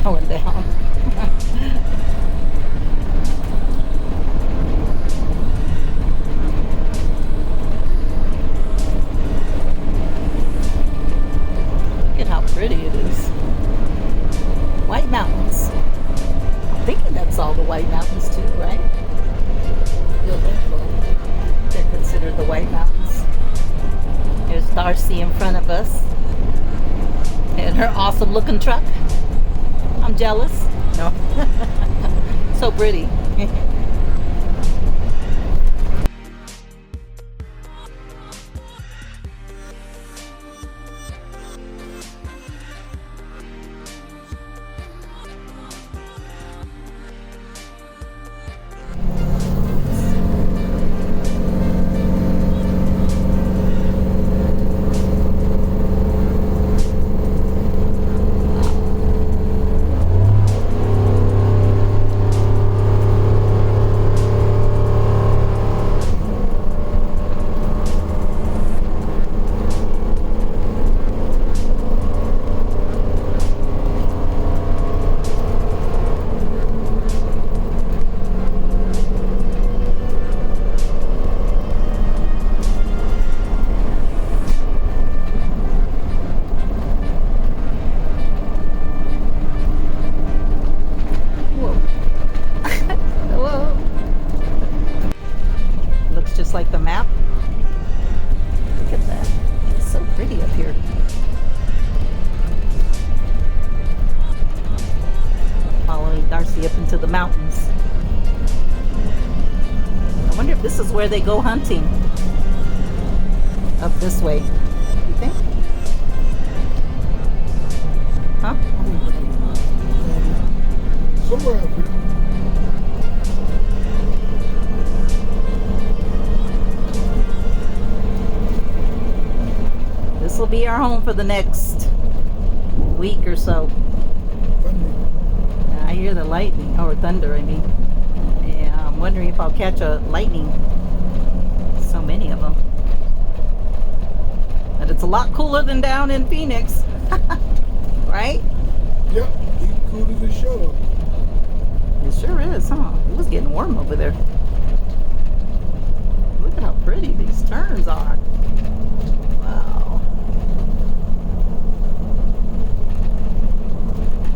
going down. Look at how pretty it is. White mountains. I'm thinking that's all the White Mountains too, right? They're considered the White Mountains. There's Darcy in front of us. And her awesome looking truck. I'm jealous. No. So pretty. Just like the map. Look at that. It's so pretty up here. Following Darcy up into the mountains. I wonder if this is where they go hunting. Up this way. You think? Huh? Somewhere up here. This will be our home for the next week or so. Thunder. I hear the lightning, or thunder, I mean. Yeah, I'm wondering if I'll catch a lightning. So many of them. But it's a lot cooler than down in Phoenix. Right? Yep, even cooler than shut up. It sure is, huh? It was getting warm over there. Look at how pretty these turns are. Wow.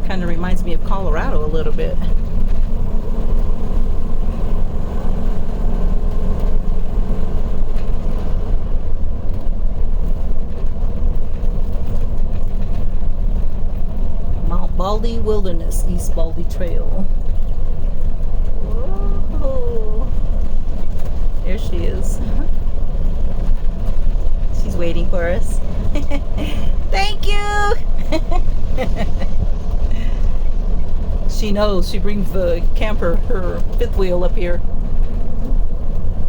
Kind of reminds me of Colorado a little bit. Mount Baldy Wilderness, East Baldy Trail. Whoa. There she is. She's waiting for us. Thank you. She knows. She brings the camper, her fifth wheel up here.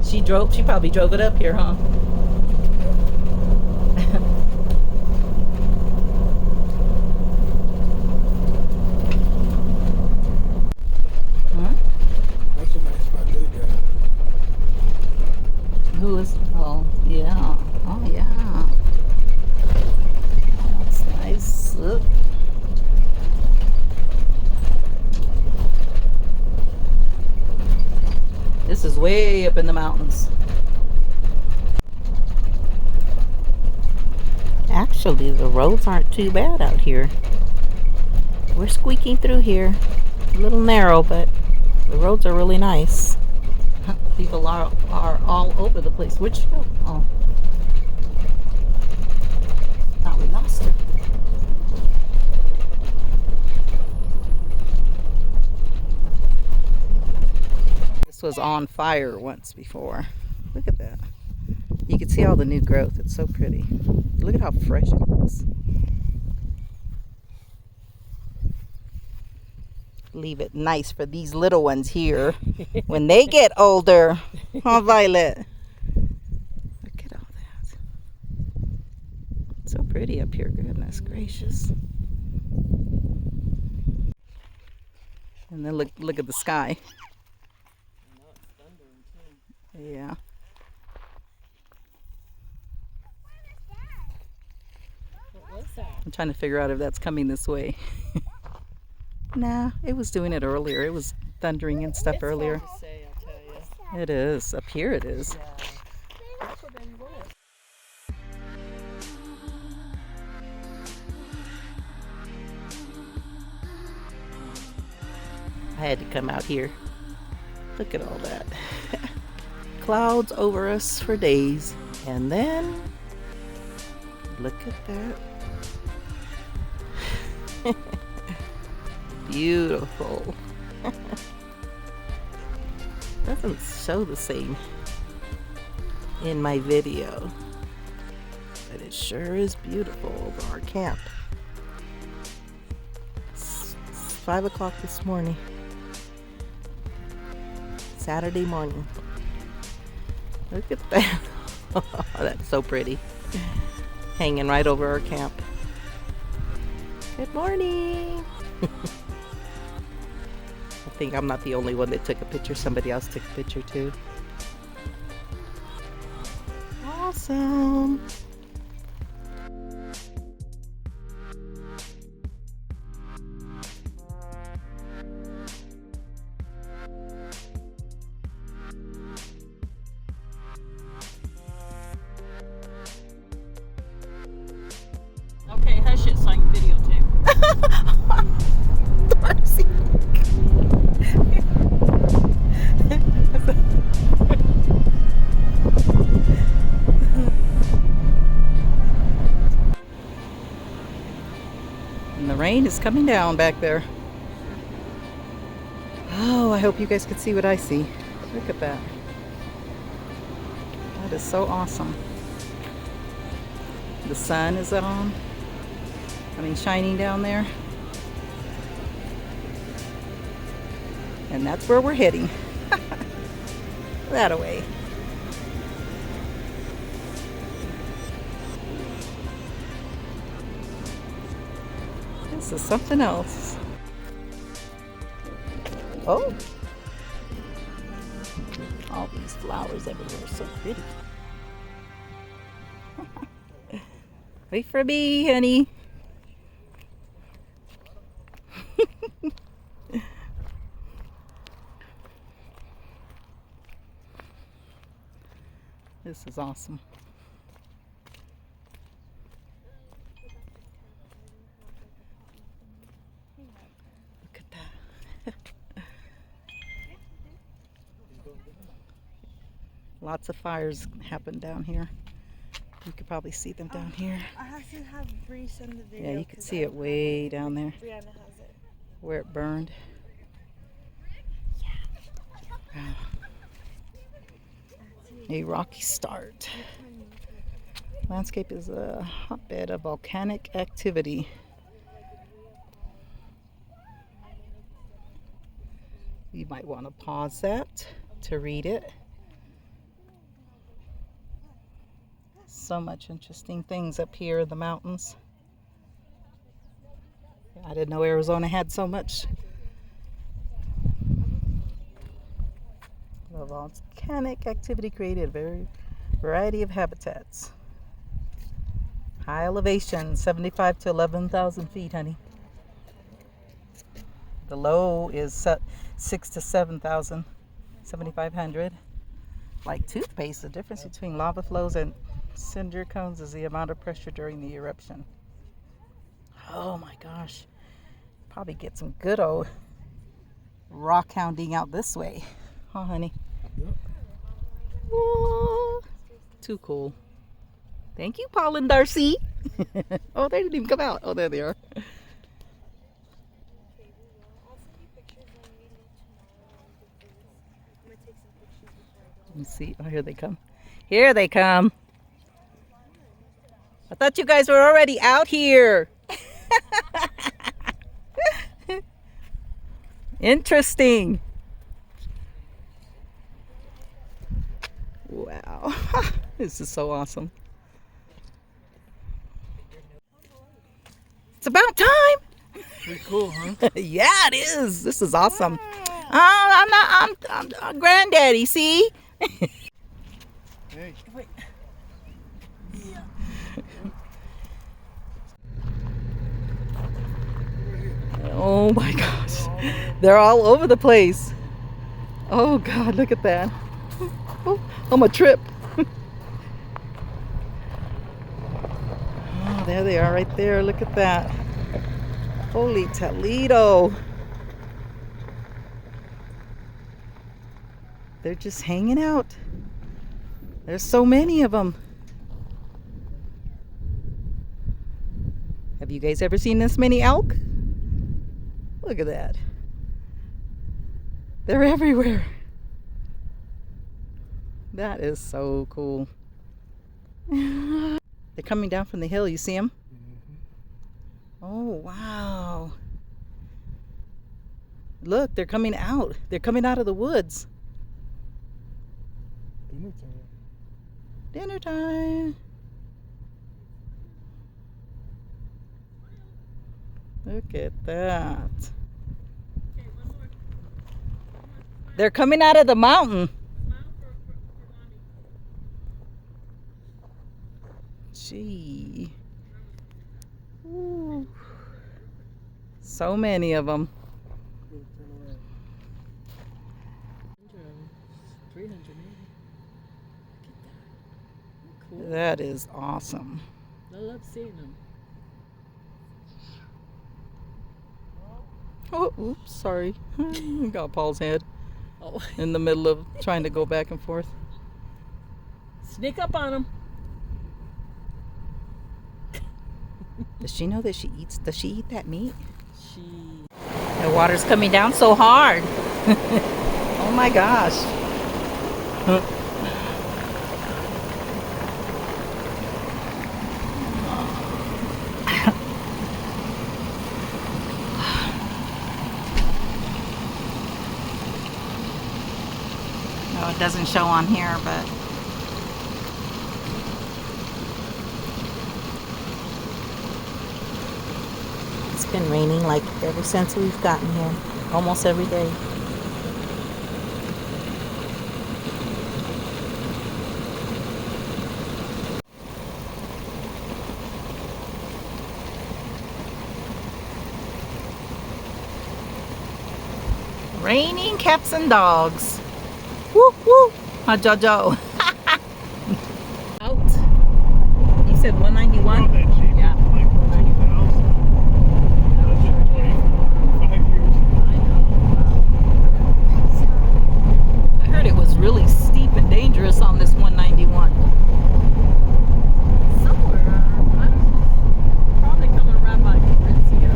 She probably drove it up here, huh? That's a nice spot to get. Who is? Oh, yeah. Oh, yeah. That's nice. Look. This is way up in the mountains. Actually, the roads aren't too bad out here. We're squeaking through here. A little narrow, but the roads are really nice. People are all over the place. Where'd she go? Oh. Thought we lost her. This was on fire once before. Look at that. You can see all the new growth. It's so pretty. Look at how fresh it looks. Leave it nice for these little ones here when they get older. Oh, Violet. Look at all that. It's so pretty up here. Goodness gracious. And then look at the sky. Yeah. What was that? I'm trying to figure out if that's coming this way. Nah, it was doing it earlier. It was thundering and stuff earlier. Hard to say, I'll tell you. It is. Up here it is. Yeah. That's what they was. I had to come out here. Look at all that. Clouds over us for days. And then, look at that. Beautiful. Doesn't show the same in my video, but it sure is beautiful over our camp. It's 5 o'clock this morning, Saturday morning. Look at that. Oh, that's so pretty. Hanging right over our camp. Good morning. I think I'm not the only one that took a picture. Somebody else took a picture too. Awesome. Okay, hush it so I can videotape. Darcy. And the rain is coming down back there. Oh, I hope you guys could see what I see. Look at that. That is so awesome. The sun is on. Shining down there. And that's where we're heading. That away. This is something else. Oh! All these flowers everywhere, so pretty. Wait for me, honey. This is awesome. Look at that. Lots of fires happen down here. You could probably see them down here. I have to have Bree send the video. Yeah, you can see it way down there Brianna has it. where it burned. Wow. A rocky start. Landscape is a hotbed of volcanic activity. You might want to pause that to read it. So much interesting things up here in the mountains. I didn't know Arizona had so much. The volcanic activity created a variety of habitats. High elevation, 75 to 11,000 feet, honey. The low is 6 to 7,000, 7,500. Like toothpaste, the difference between lava flows and cinder cones is the amount of pressure during the eruption. Oh my gosh. Probably get some good old rock hounding out this way. Huh, honey? Yep. Whoa. Too cool. Thank you, Paul and Darcy. Oh, they didn't even come out. Oh, there they are. Let me see. Oh, here they come. Here they come. I thought you guys were already out here. Interesting. Wow. This is so awesome. It's about time. Pretty cool, huh? Yeah, it is. This is awesome. I'm granddaddy, see? Hey. Wait. Yeah. Oh Oh my gosh. They're all over the place. Oh God, look at that. Oh, I'm a trip. Oh, there they are right there. Look at that. Holy Toledo. They're just hanging out. There's so many of them. Have you guys ever seen this many elk? Look at that. They're everywhere. That is so cool. They're coming down from the hill. You see them? Oh, wow. Look, they're coming out. They're coming out of the woods. Dinner time. Dinner time. Look at that. They're coming out of the mountain. Gee. Ooh. So many of them. 300 maybe. Cool. That is awesome. I love seeing them. Oh, oops, sorry. Got Paul's head Oh, in the middle of trying to go back and forth. sneak up on them. Does she know that she eats? Does she eat that meat? She. The water's coming down so hard. Oh my gosh. No, it doesn't show on here, but it's been raining like ever since we've gotten here, almost every day. Raining cats and dogs. Woo woo. Hi Jojo. Out. You said 191? Yeah. I heard it was really steep and dangerous on this 191. Somewhere. I'm probably coming around by Corinthia.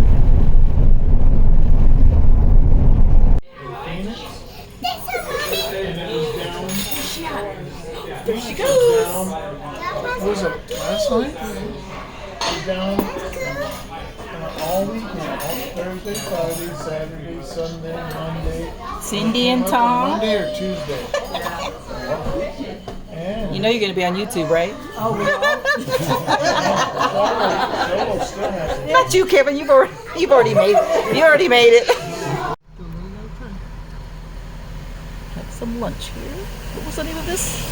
There she goes. What was it, last night? We're down all weekend. Thursday, Friday, Saturday, Sunday, Monday. Cindy and Tom. Monday or Tuesday. And You know you're going to be on YouTube, right? Solo still has it. Not you, Kevin. You've already made it. You already made it. Have some lunch here. What was the name of this?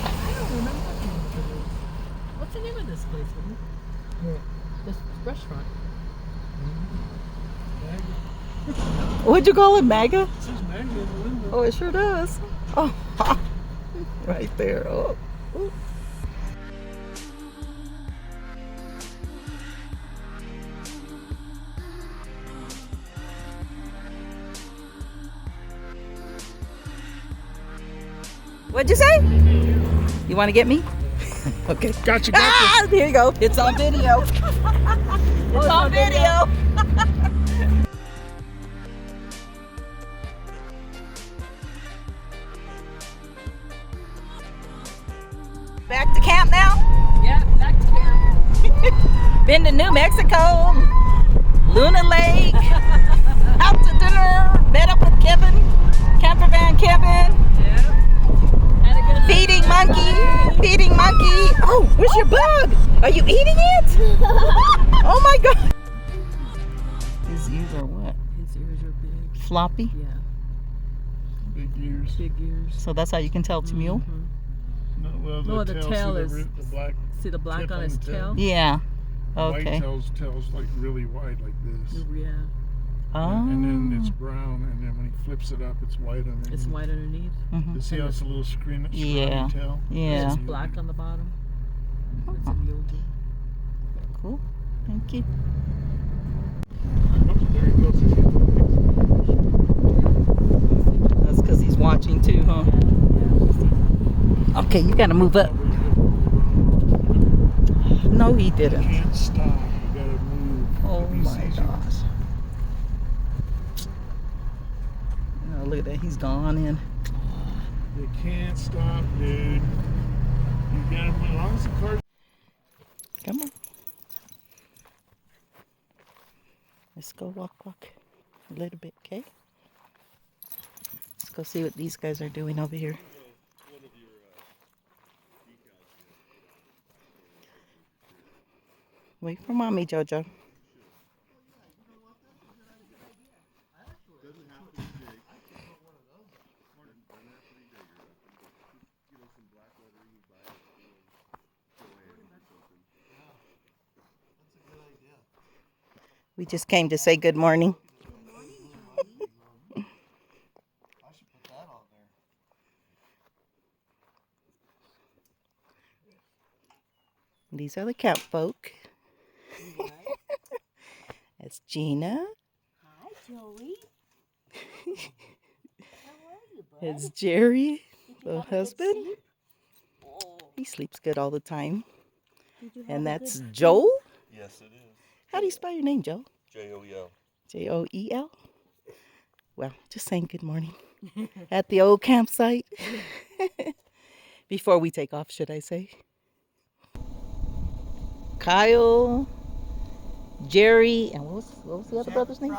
I don't remember what the name of it is. What's the name of this place, man? This restaurant. What'd you call it? MAGA? It says Maggie in the window. Oh, it sure does. Oh, right there. Oh. Ooh. What'd you say? You want to get me? Okay. Gotcha, Ah, here you go. It's on video. It's on video. Back to camp now? Yeah, back to camp. Been to New Mexico, Luna Lake, out to dinner, met up with Kevin, camper van Kevin, Yeah. Had a good feeding monkey. Oh, where's your bug? Are you eating it? Oh my God. His ears are what? His ears are big. Floppy? Yeah. Big ears. Big ears. So that's how you can tell it's a mule? Mhm. No, well, No, the tail see is- the black. See the black Tip on on his the tail? tail. Yeah. White Okay. tails like really wide like this. Yeah. Oh. And then it's brown, and then when he flips it up, it's white underneath. It's white underneath. You see how it's a little screen Yeah. tail? Yeah. It's black on the bottom. That's a muley. Cool. Thank you. Oh, there he goes again. That's because he's watching too, huh? Okay, you gotta move up. No, he You didn't. can't stop. You gotta move. Oh If he my sees you. gosh. Oh, look at that. He's gone in. You can't stop, dude. You gotta move. As long as the car. Come on. Let's go walk a little bit, okay? Let's go see what these guys are doing over here. Wait for mommy, Jojo. We just came to say good morning. These are the camp folk. That's Gina. Hi, Joey. It's Jerry, the have a good husband. sleep? Oh, He sleeps good all the time. did you have And a that's good Joel. Yes, it is. How do you spell your name, Joel? Joel. Joel? Well, just saying good morning at the old campsite. Before we take off, should I say? Kyle, Jerry, and what was the other brother's name?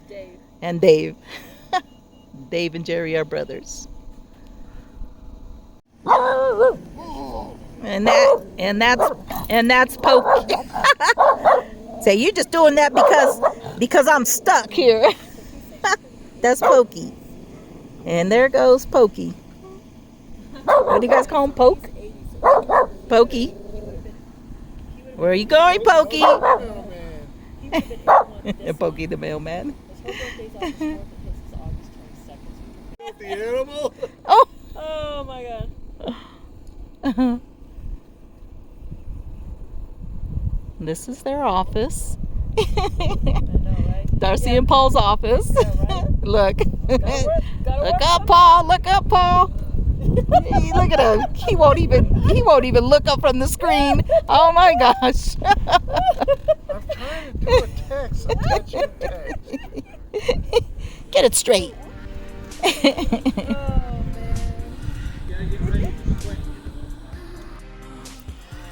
Dave. And Dave. Dave and Jerry are brothers. And that's Pokey. Say, you're just doing that because I'm stuck here. That's Pokey. And there goes Pokey. What do you guys call him? Poke? Pokey. Where are you going, Pokey? Pokey the mailman. The animal? Oh. Oh my god. This is their office. I know, right? Darcy and Paul's office. right? Look. Gotta Look up, Paul. Look up, Paul. Hey, look at him. He won't even look up from the screen. Oh my gosh. I'm trying to do a text. I'm touching text. Get it straight.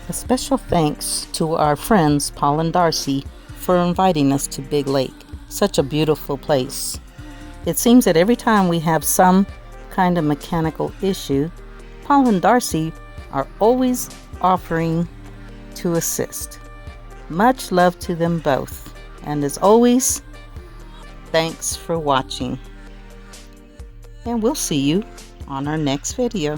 A special thanks to our friends Paul and Darcy for inviting us to Big Lake. Such a beautiful place. It seems that every time we have some kind of mechanical issue, Paul and Darcy are always offering to assist. Much love to them both. And as always, thanks for watching. And we'll see you on our next video.